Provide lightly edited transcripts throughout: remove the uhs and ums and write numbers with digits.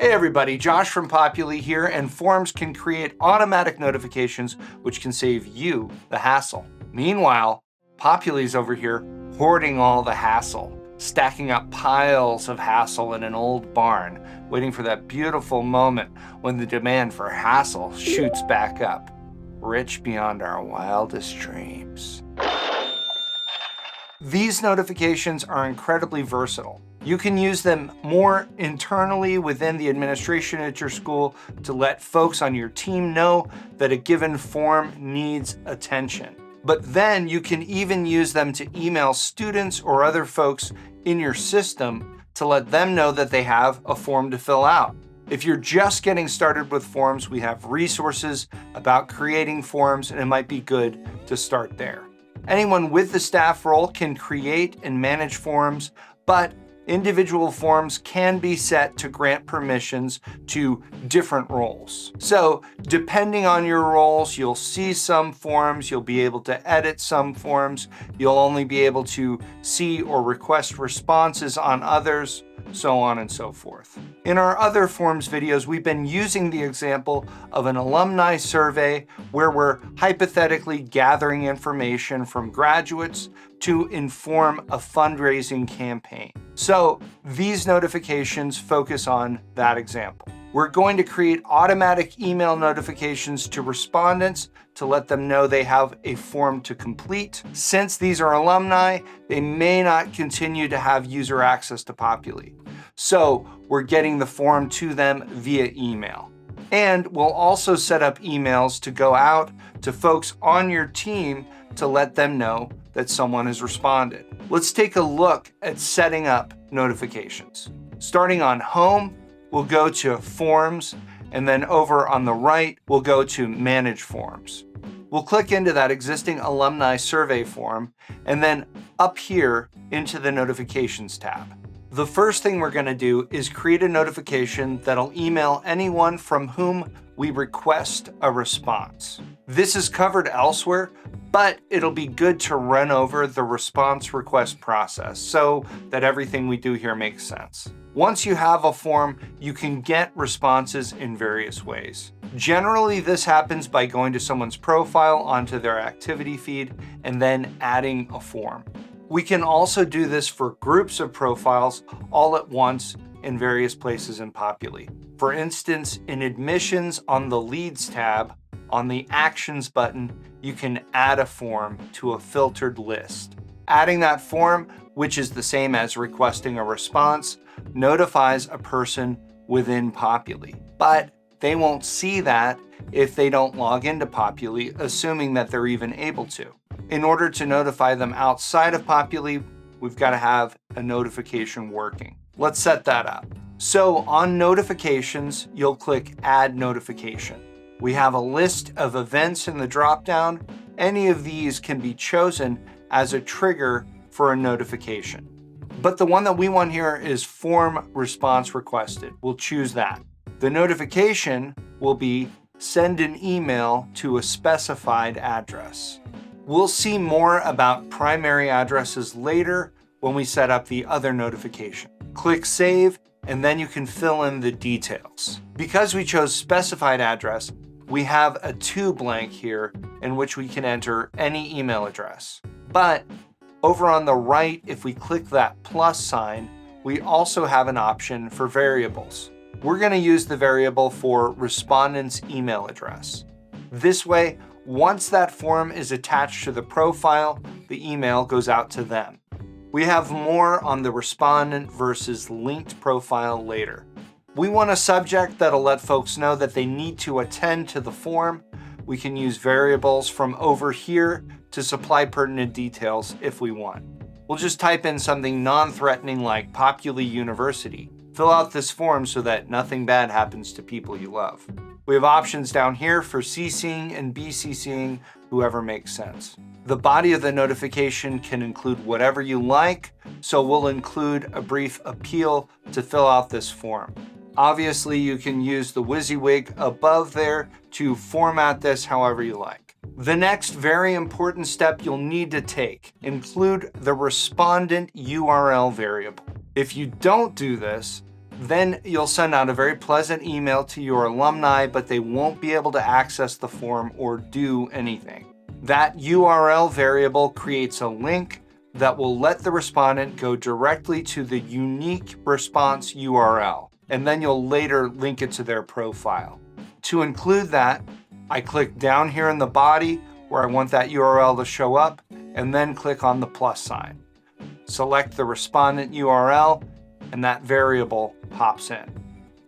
Hey everybody, Josh from Populi here, and forms can create automatic notifications which can save you the hassle. Meanwhile, Populi's over here hoarding all the hassle, stacking up piles of hassle in an old barn, waiting for that beautiful moment when the demand for hassle shoots back up, rich beyond our wildest dreams. These notifications are incredibly versatile. You can use them more internally within the administration at your school to let folks on your team know that a given form needs attention. But then you can even use them to email students or other folks in your system to let them know that they have a form to fill out. If you're just getting started with forms, we have resources about creating forms, and it might be good to start there. Anyone with the staff role can create and manage forms, but individual forms can be set to grant permissions to different roles. So depending on your roles, you'll see some forms, you'll be able to edit some forms, you'll only be able to see or request responses on others, so on and so forth. In our other forms videos, we've been using the example of an alumni survey where we're hypothetically gathering information from graduates to inform a fundraising campaign. So these notifications focus on that example. We're going to create automatic email notifications to respondents to let them know they have a form to complete. Since these are alumni, they may not continue to have user access to Populi. So we're getting the form to them via email. And we'll also set up emails to go out to folks on your team to let them know that someone has responded. Let's take a look at setting up notifications. Starting on Home, we'll go to Forms, and then over on the right, we'll go to Manage Forms. We'll click into that existing alumni survey form, and then up here into the Notifications tab. The first thing we're going to do is create a notification that'll email anyone from whom we request a response. This is covered elsewhere, but it'll be good to run over the response request process so that everything we do here makes sense. Once you have a form, you can get responses in various ways. Generally, this happens by going to someone's profile onto their activity feed and then adding a form. We can also do this for groups of profiles all at once in various places in Populi. For instance, in Admissions on the Leads tab, on the Actions button, you can add a form to a filtered list. Adding that form, which is the same as requesting a response, notifies a person within Populi. But they won't see that if they don't log into Populi, assuming that they're even able to. In order to notify them outside of Populi, we've got to have a notification working. Let's set that up. So on Notifications, you'll click Add Notification. We have a list of events in the dropdown. Any of these can be chosen as a trigger for a notification. But the one that we want here is Form Response Requested. We'll choose that. The notification will be send an email to a specified address. We'll see more about primary addresses later when we set up the other notification. Click Save, and then you can fill in the details. Because we chose specified address, we have a to blank here in which we can enter any email address. But over on the right, if we click that plus sign, we also have an option for variables. We're going to use the variable for respondent's email address. This way, once that form is attached to the profile, the email goes out to them. We have more on the respondent versus linked profile later. We want a subject that'll let folks know that they need to attend to the form. We can use variables from over here to supply pertinent details if we want. We'll just type in something non-threatening like Populi University. Fill out this form so that nothing bad happens to people you love. We have options down here for CCing and BCCing whoever makes sense. The body of the notification can include whatever you like, so we'll include a brief appeal to fill out this form. Obviously, you can use the WYSIWYG above there to format this however you like. The next very important step you'll need to take, include the respondent URL variable. If you don't do this, Then you'll send out a very pleasant email to your alumni, but they won't be able to access the form or do anything. That URL variable creates a link that will let the respondent go directly to the unique response URL, and then you'll later link it to their profile. To include that, I click down here in the body where I want that URL to show up, and then click on the plus sign. Select the respondent URL, and that variable pops in.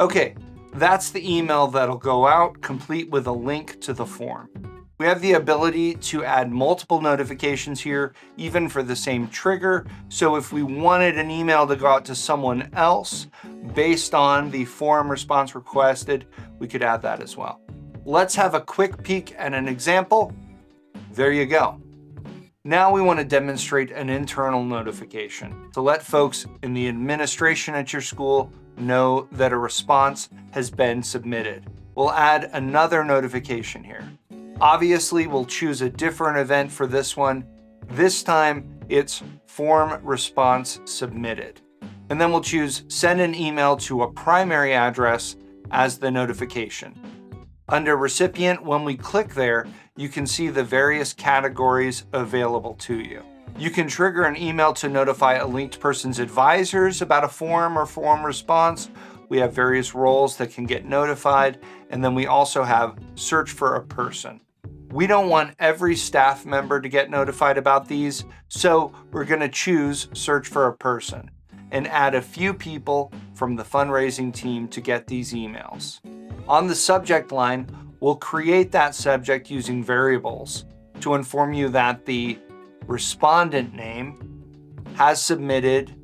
Okay, that's the email that'll go out, complete with a link to the form. We have the ability to add multiple notifications here, even for the same trigger. So if we wanted an email to go out to someone else based on the form response requested, we could add that as well. Let's have a quick peek at an example. There you go. Now we want to demonstrate an internal notification to let folks in the administration at your school know that a response has been submitted. We'll add another notification here. Obviously, we'll choose a different event for this one. This time, it's form response submitted. And then we'll choose send an email to a primary address as the notification. Under recipient, when we click there, you can see the various categories available to you. You can trigger an email to notify a linked person's advisors about a form or form response. We have various roles that can get notified, and then we also have search for a person. We don't want every staff member to get notified about these, so we're going to choose search for a person and add a few people from the fundraising team to get these emails. On the subject line, we'll create that subject using variables to inform you that the respondent name has submitted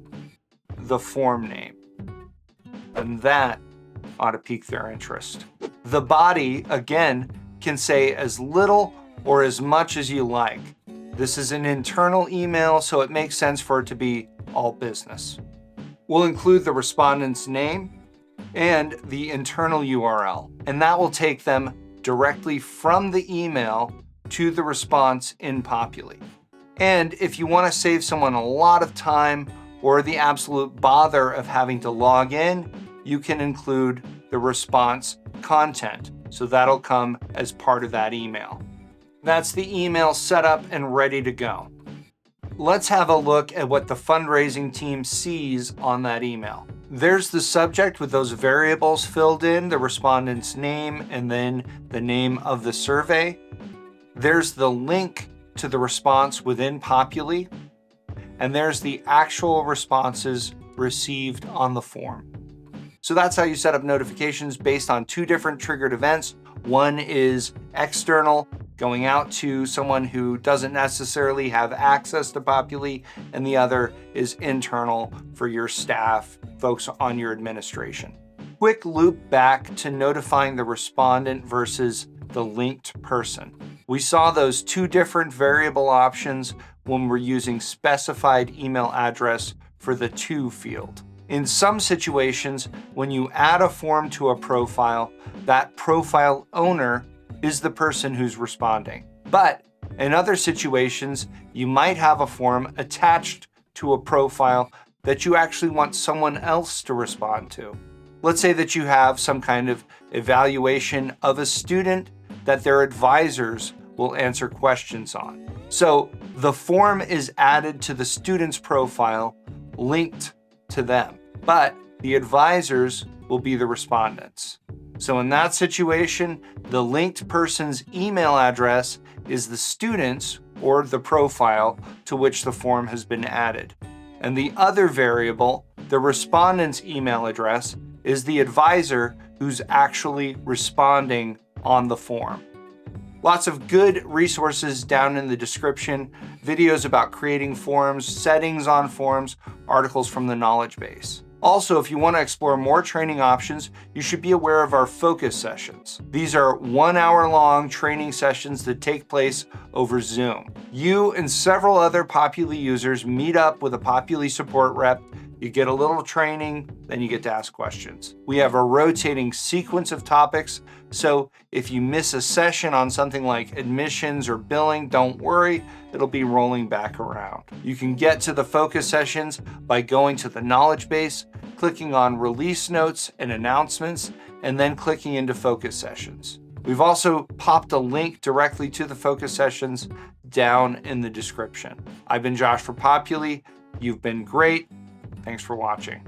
the form name. And that ought to pique their interest. The body, again, can say as little or as much as you like. This is an internal email, so it makes sense for it to be all business. We'll include the respondent's name and the internal URL, and that will take them directly from the email to the response in Populi. And if you want to save someone a lot of time or the absolute bother of having to log in, you can include the response content. So that'll come as part of that email. That's the email set up and ready to go. Let's have a look at what the fundraising team sees on that email. There's the subject with those variables filled in, the respondent's name, and then the name of the survey. There's the link to the response within Populi, and there's the actual responses received on the form. So that's how you set up notifications based on two different triggered events. One is external, going out to someone who doesn't necessarily have access to Populi, and the other is internal for your staff, folks on your administration. Quick loop back to notifying the respondent versus the linked person. We saw those two different variable options when we're using specified email address for the to field. In some situations, when you add a form to a profile, that profile owner is the person who's responding. But in other situations, you might have a form attached to a profile that you actually want someone else to respond to. Let's say that you have some kind of evaluation of a student that their advisors will answer questions on. So the form is added to the student's profile, linked to them, but the advisors will be the respondents. So in that situation, the linked person's email address is the student's or the profile to which the form has been added. And the other variable, the respondent's email address, is the advisor who's actually responding on the form. Lots of good resources down in the description, videos about creating forms, settings on forms, articles from the knowledge base. Also, if you want to explore more training options, you should be aware of our focus sessions. These are 1 hour long training sessions that take place over Zoom. You and several other Populi users meet up with a Populi support rep, You get a little training, then you get to ask questions. We have a rotating sequence of topics, so if you miss a session on something like admissions or billing, don't worry, it'll be rolling back around. You can get to the focus sessions by going to the knowledge base, clicking on release notes and announcements, and then clicking into focus sessions. We've also popped a link directly to the focus sessions down in the description. I've been Josh for Populi. You've been great. Thanks for watching.